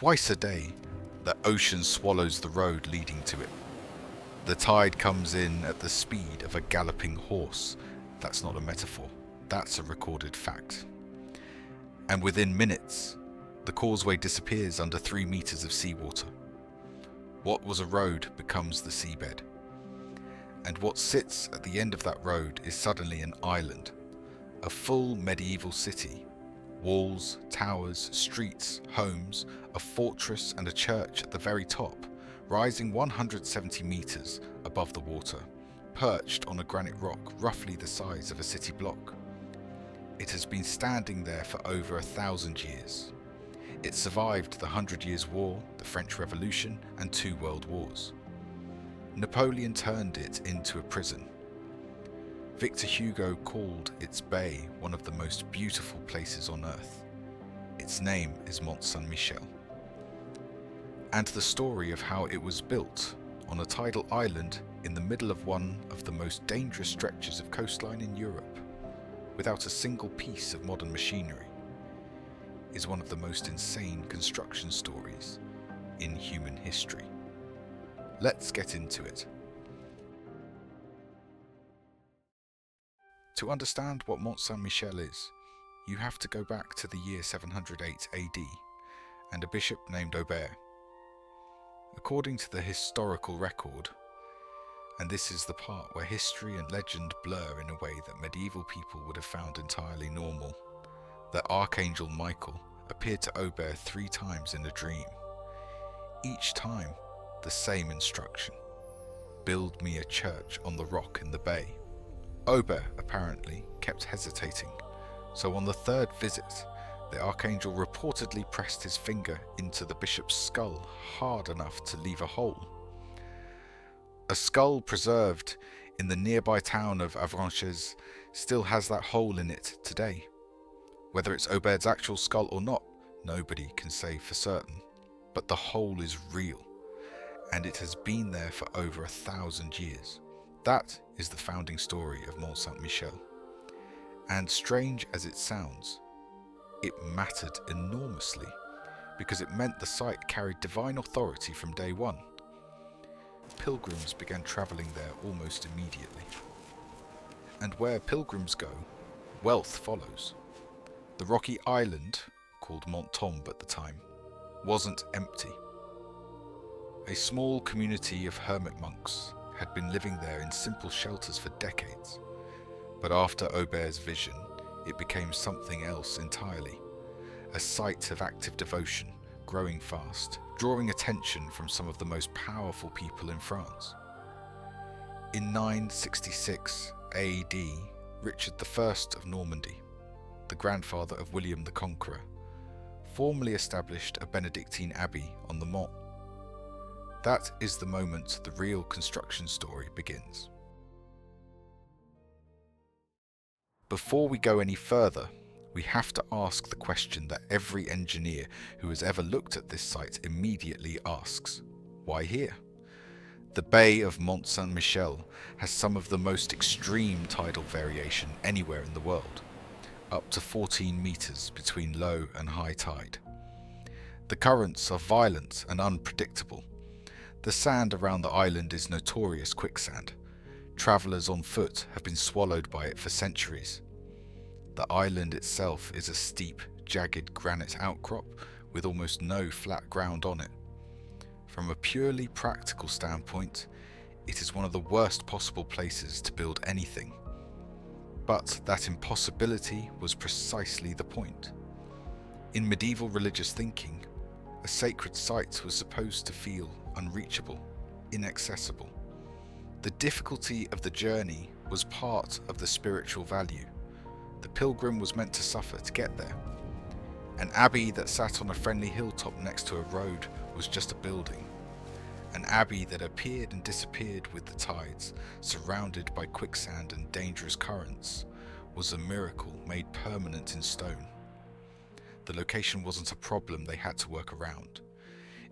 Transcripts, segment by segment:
Twice a day, the ocean swallows the road leading to it. The tide comes in at the speed of a galloping horse. That's not a metaphor, that's a recorded fact. And within minutes, the causeway disappears under 3 meters of seawater. What was a road becomes the seabed. And what sits at the end of that road is suddenly an island, a full medieval city. Walls, towers, streets, homes, a fortress and a church at the very top, rising 170 meters above the water, perched on a granite rock roughly the size of a city block. It has been standing there for over 1,000 years. It survived the 100 Years' War, the French Revolution, and 2 world wars. Napoleon turned it into a prison. Victor Hugo called its bay one of the most beautiful places on earth. Its name is Mont-Saint-Michel. And the story of how it was built on a tidal island in the middle of one of the most dangerous stretches of coastline in Europe, without a single piece of modern machinery, is one of the most insane construction stories in human history. Let's get into it. To understand what Mont-Saint-Michel is, you have to go back to the year 708 AD and a bishop named Aubert. According to the historical record, and this is the part where history and legend blur in a way that medieval people would have found entirely normal, that Archangel Michael appeared to Aubert 3 times in a dream. Each time, the same instruction: build me a church on the rock in the bay. Aubert apparently kept hesitating, so on the 3rd visit, the archangel reportedly pressed his finger into the bishop's skull hard enough to leave a hole. A skull preserved in the nearby town of Avranches still has that hole in it today. Whether it's Aubert's actual skull or not, nobody can say for certain, but the hole is real, and it has been there for over 1,000 years. That is the founding story of Mont-Saint-Michel. And strange as it sounds, it mattered enormously, because it meant the site carried divine authority from day one. Pilgrims began travelling there almost immediately. And where pilgrims go, wealth follows. The rocky island, called Mont-Tombe at the time, wasn't empty. A small community of hermit monks had been living there in simple shelters for decades. But after Aubert's vision, it became something else entirely. A site of active devotion, growing fast, drawing attention from some of the most powerful people in France. In 966 AD, Richard I of Normandy, the grandfather of William the Conqueror, formally established a Benedictine abbey on the Mont. That is the moment the real construction story begins. Before we go any further, we have to ask the question that every engineer who has ever looked at this site immediately asks: why here? The Bay of Mont-Saint-Michel has some of the most extreme tidal variation anywhere in the world, up to 14 meters between low and high tide. The currents are violent and unpredictable. The sand around the island is notorious quicksand. Travellers on foot have been swallowed by it for centuries. The island itself is a steep, jagged granite outcrop with almost no flat ground on it. From a purely practical standpoint, it is one of the worst possible places to build anything. But that impossibility was precisely the point. In medieval religious thinking, a sacred site was supposed to feel unreachable, inaccessible. The difficulty of the journey was part of the spiritual value. The pilgrim was meant to suffer to get there. An abbey that sat on a friendly hilltop next to a road was just a building. An abbey that appeared and disappeared with the tides, surrounded by quicksand and dangerous currents, was a miracle made permanent in stone. The location wasn't a problem they had to work around.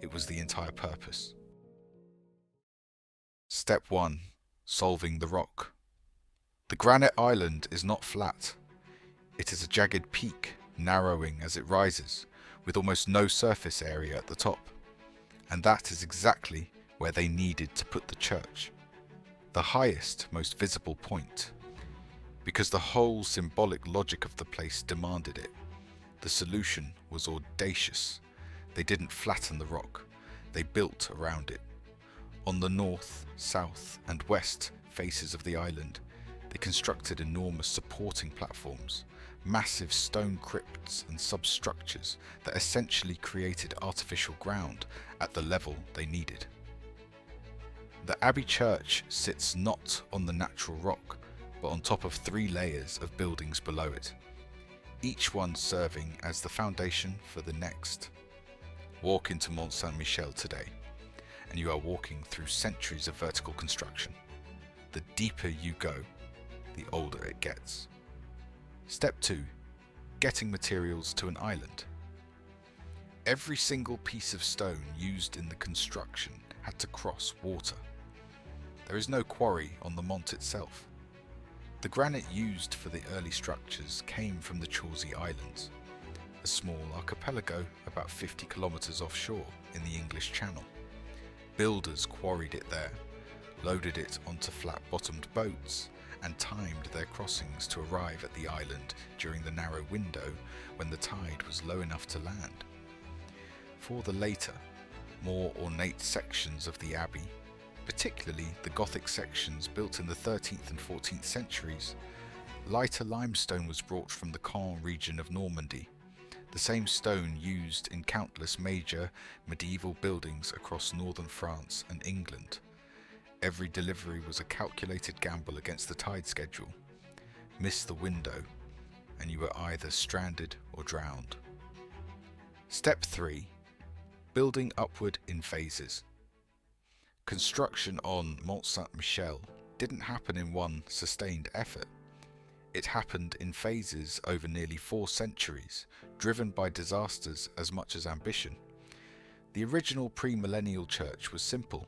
It was the entire purpose. Step 1. Solving the rock. The granite island is not flat. It is a jagged peak, narrowing as it rises, with almost no surface area at the top. And that is exactly where they needed to put the church. The highest, most visible point. Because the whole symbolic logic of the place demanded it. The solution was audacious. They didn't flatten the rock. They built around it. On the north, south, and west faces of the island, they constructed enormous supporting platforms, massive stone crypts and substructures that essentially created artificial ground at the level they needed. The Abbey Church sits not on the natural rock, but on top of 3 layers of buildings below it, each one serving as the foundation for the next. Walk into Mont-Saint-Michel today, and you are walking through centuries of vertical construction. The deeper you go, the older it gets. Step 2. Getting materials to an island. Every single piece of stone used in the construction had to cross water. There is no quarry on the Mont itself. The granite used for the early structures came from the Chauzy Islands, a small archipelago about 50 kilometers offshore in the English Channel. Builders quarried it there, loaded it onto flat-bottomed boats, and timed their crossings to arrive at the island during the narrow window when the tide was low enough to land. For the later, more ornate sections of the abbey, particularly the Gothic sections built in the 13th and 14th centuries, lighter limestone was brought from the Caen region of Normandy, the same stone used in countless major medieval buildings across northern France and England. Every delivery was a calculated gamble against the tide schedule. Miss the window, and you were either stranded or drowned. Step 3. Building upward in phases. Construction on Mont-Saint-Michel didn't happen in one sustained effort. It happened in phases over nearly 4 centuries, driven by disasters as much as ambition. The original pre-millennial church was simple,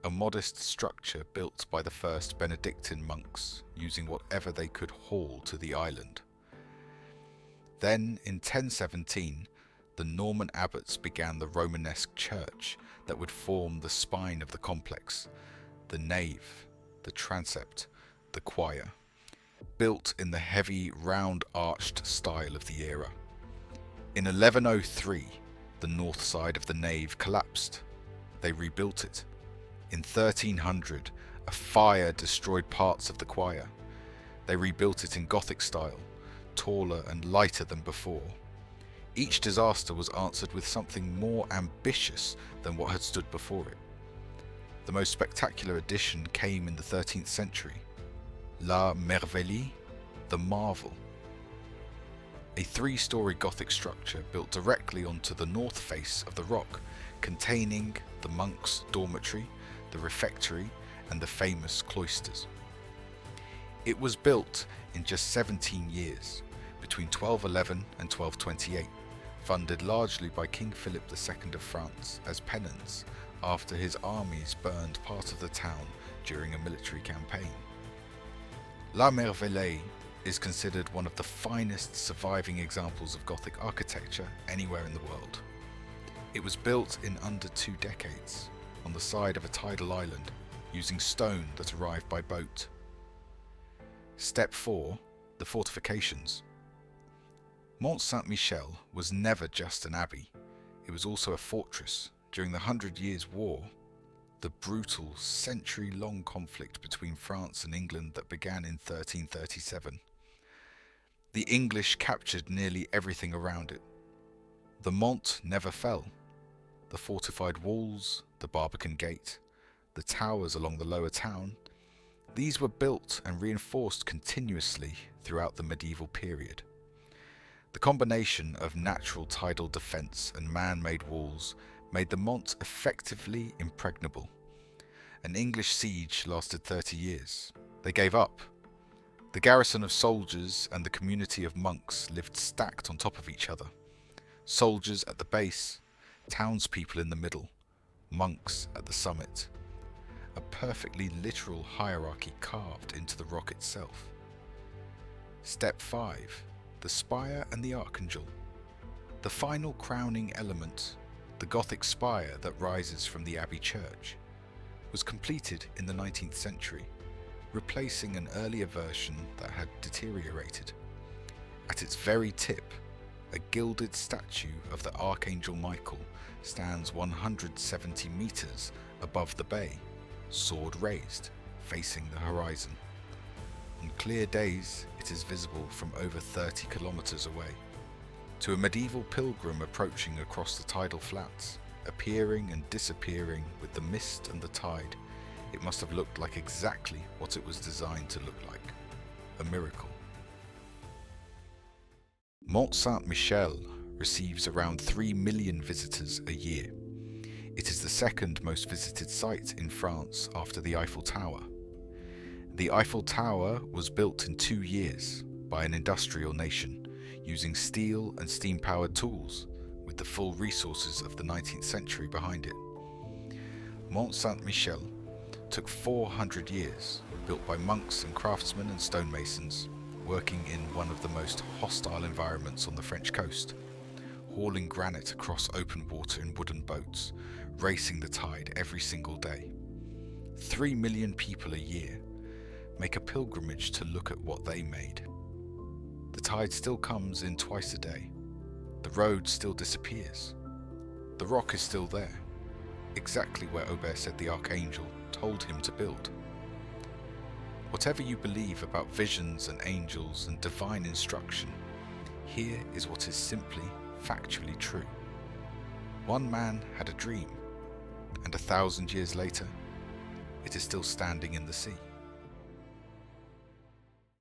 a modest structure built by the first Benedictine monks, using whatever they could haul to the island. Then, in 1017, the Norman abbots began the Romanesque church that would form the spine of the complex, the nave, the transept, the choir, built in the heavy, round-arched style of the era. In 1103, the north side of the nave collapsed. They rebuilt it. In 1300, a fire destroyed parts of the choir. They rebuilt it in Gothic style, taller and lighter than before. Each disaster was answered with something more ambitious than what had stood before it. The most spectacular addition came in the 13th century. La Merveille, the Marvel. A 3-story Gothic structure built directly onto the north face of the rock, containing the monks' dormitory, the refectory, and the famous cloisters. It was built in just 17 years, between 1211 and 1228, funded largely by King Philip II of France as penance after his armies burned part of the town during a military campaign. La Merveille is considered one of the finest surviving examples of Gothic architecture anywhere in the world. It was built in under 2 decades, on the side of a tidal island, using stone that arrived by boat. Step 4. The fortifications. Mont-Saint-Michel was never just an abbey, it was also a fortress. During the 100 Years' War, the brutal, century-long conflict between France and England that began in 1337. The English captured nearly everything around it. The Mont never fell. The fortified walls, the Barbican Gate, the towers along the lower town, these were built and reinforced continuously throughout the medieval period. The combination of natural tidal defence and man-made walls made the Mont effectively impregnable. An English siege lasted 30 years. They gave up. The garrison of soldiers and the community of monks lived stacked on top of each other. Soldiers at the base, townspeople in the middle, monks at the summit. A perfectly literal hierarchy carved into the rock itself. Step 5. The spire and the archangel. The final crowning element, the Gothic spire that rises from the Abbey Church, was completed in the 19th century, replacing an earlier version that had deteriorated. At its very tip, a gilded statue of the Archangel Michael stands 170 meters above the bay, sword raised, facing the horizon. On clear days, it is visible from over 30 kilometers away. To a medieval pilgrim approaching across the tidal flats, appearing and disappearing with the mist and the tide, it must have looked like exactly what it was designed to look like. A miracle. Mont-Saint-Michel receives around 3 million visitors a year. It is the second most visited site in France after the Eiffel Tower. The Eiffel Tower was built in 2 years by an industrial nation, using steel and steam-powered tools, with the full resources of the 19th century behind it. Mont-Saint-Michel took 400 years, built by monks and craftsmen and stonemasons, working in one of the most hostile environments on the French coast, hauling granite across open water in wooden boats, racing the tide every single day. 3 million people a year make a pilgrimage to look at what they made. The tide still comes in twice a day. The road still disappears. The rock is still there, exactly where Aubert said the Archangel told him to build. Whatever you believe about visions and angels and divine instruction, here is what is simply, factually true. One man had a dream, and 1,000 years later, it is still standing in the sea.